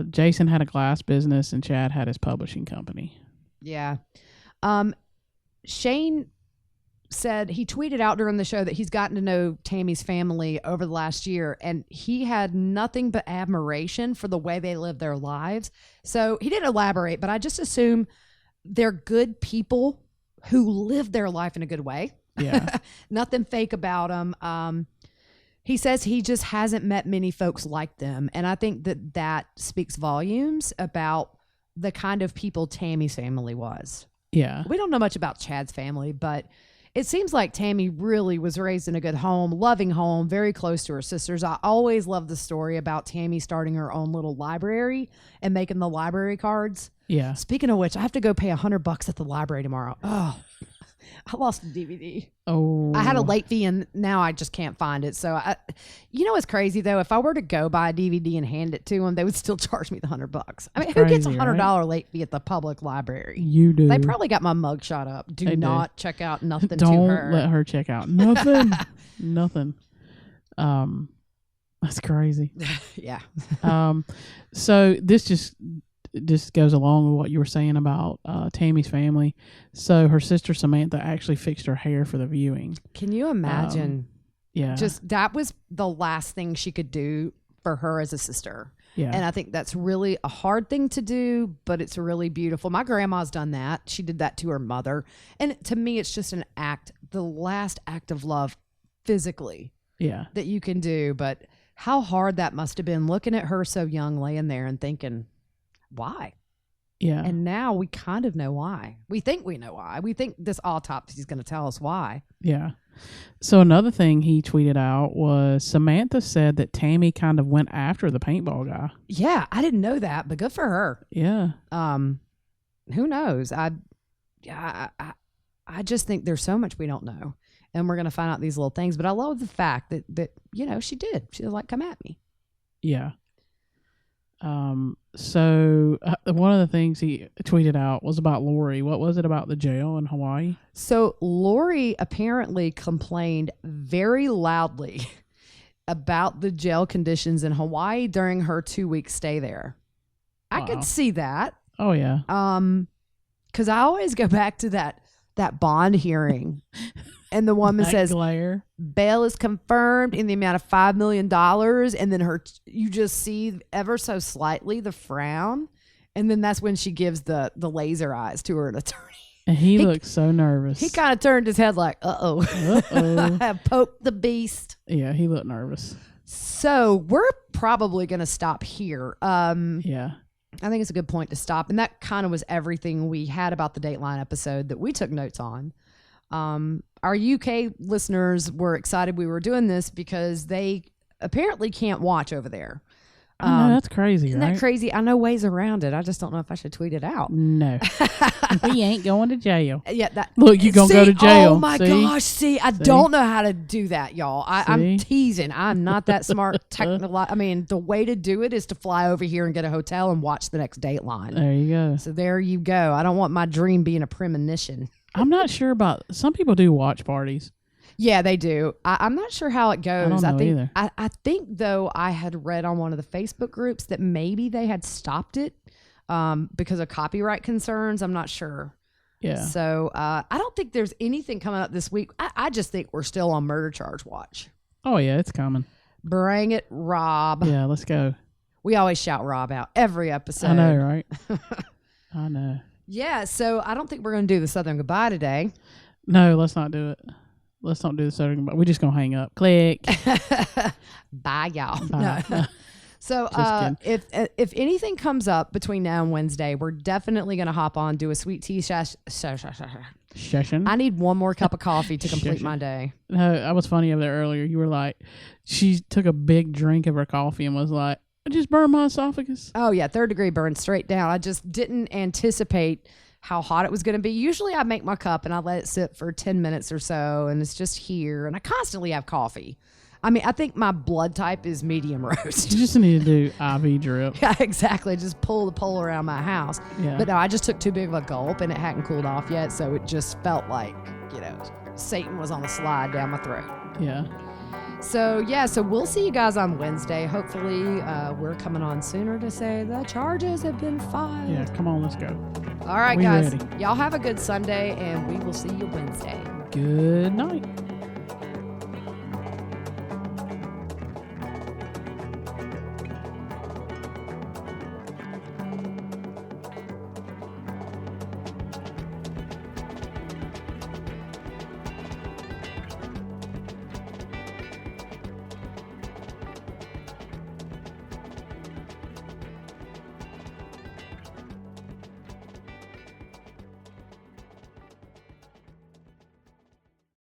Jason had a glass business and Chad had his publishing company. Yeah. Shane said he tweeted out during the show that he's gotten to know Tammy's family over the last year, and he had nothing but admiration for the way they live their lives. So he didn't elaborate, but I just assume they're good people who live their life in a good way. Yeah. Nothing fake about them. He says he just hasn't met many folks like them. And I think that speaks volumes about the kind of people Tammy's family was. Yeah. We don't know much about Chad's family, but it seems like Tammy really was raised in a good home, loving home, very close to her sisters. I always love the story about Tammy starting her own little library and making the library cards. Yeah. Speaking of which, I have to go pay $100 at the library tomorrow. Oh, I lost a DVD. Oh. I had a late fee and now I just can't find it. So, you know what's crazy though? If I were to go buy a DVD and hand it to them, they would still charge me the $100. I mean, who gets a $100 late fee at the public library? You do. They probably got my mug shot up. Do not check out nothing to Don't her. let her check out nothing. Nothing. That's crazy. Yeah. So this just goes along with what you were saying about Tammy's family. So her sister Samantha actually fixed her hair for the viewing. Can you imagine? Yeah. Just that was the last thing she could do for her as a sister. Yeah. And I think that's really a hard thing to do, but it's really beautiful. My grandma's done that. She did that to her mother. And to me, it's just an act, the last act of love physically Yeah. that you can do. But how hard that must have been looking at her so young laying there and thinking, why? Yeah. And now we kind of know why. We think we know why. We think this autopsy is going to tell us why. Yeah. So another thing he tweeted out was Samantha said that Tammy kind of went after the paintball guy. Yeah, I didn't know that, but good for her. Yeah. Who knows? I just think there's so much we don't know, and we're gonna find out these little things. But I love the fact that she did. She was like, "Come at me." Yeah. So one of the things he tweeted out was about Lori. What was it about the jail in Hawaii? So Lori apparently complained very loudly about the jail conditions in Hawaii during her 2-week stay there. I could see that. Oh yeah. Because I always go back to that bond hearing, and the woman says, glare. "Bail is confirmed in the amount of $5 million," and then you just see ever so slightly the frown, and then that's when she gives the laser eyes to her attorney. And he looks so nervous. He kind of turned his head like, "Uh-oh. I have poked the beast." Yeah, he looked nervous. So we're probably going to stop here. Yeah. I think it's a good point to stop. And that kind of was everything we had about the Dateline episode that we took notes on. Our UK listeners were excited we were doing this because they apparently can't watch over there. I know, that's crazy, Isn't that crazy? I know ways around it. I just don't know if I should tweet it out. No. We ain't going to jail. Yeah. Look, you're going to go to jail. Oh, my gosh. See, I don't know how to do that, y'all. I'm teasing. I'm not that smart. I mean, the way to do it is to fly over here and get a hotel and watch the next Dateline. There you go. So there you go. I don't want my dream being a premonition. I'm not sure about, some people do watch parties. Yeah, they do. I'm not sure how it goes. I don't know either. I think, though, I had read on one of the Facebook groups that maybe they had stopped it because of copyright concerns. I'm not sure. Yeah. So I don't think there's anything coming up this week. I just think we're still on murder charge watch. Oh, yeah, it's coming. Bring it, Rob. Yeah, let's go. We always shout Rob out every episode. I know, right? I know. Yeah, so I don't think we're going to do the Southern Goodbye today. No, let's not do it. Let's not do the Southern Goodbye. We're just going to hang up. Click. Bye, y'all. Bye. No. So if anything comes up between now and Wednesday, we're definitely going to hop on, do a sweet tea session. I need one more cup of coffee to complete my day. No, I was funny over there earlier. You were like, she took a big drink of her coffee and was like, I just burned my esophagus. Oh, yeah. 3rd degree burn straight down. I just didn't anticipate how hot it was going to be. Usually I make my cup and I let it sit for 10 minutes or so, and it's just here. And I constantly have coffee. I mean, I think my blood type is medium roast. You just need to do IV drip. Yeah, exactly. Just pull the pole around my house. Yeah. But no, I just took too big of a gulp and it hadn't cooled off yet. So it just felt like, Satan was on the slide down my throat. Yeah. So we'll see you guys on Wednesday. Hopefully we're coming on sooner to say the charges have been filed. Yeah, come on, let's go. All right, We guys. ready. Y'all have a good Sunday, and we will see you Wednesday. Good night.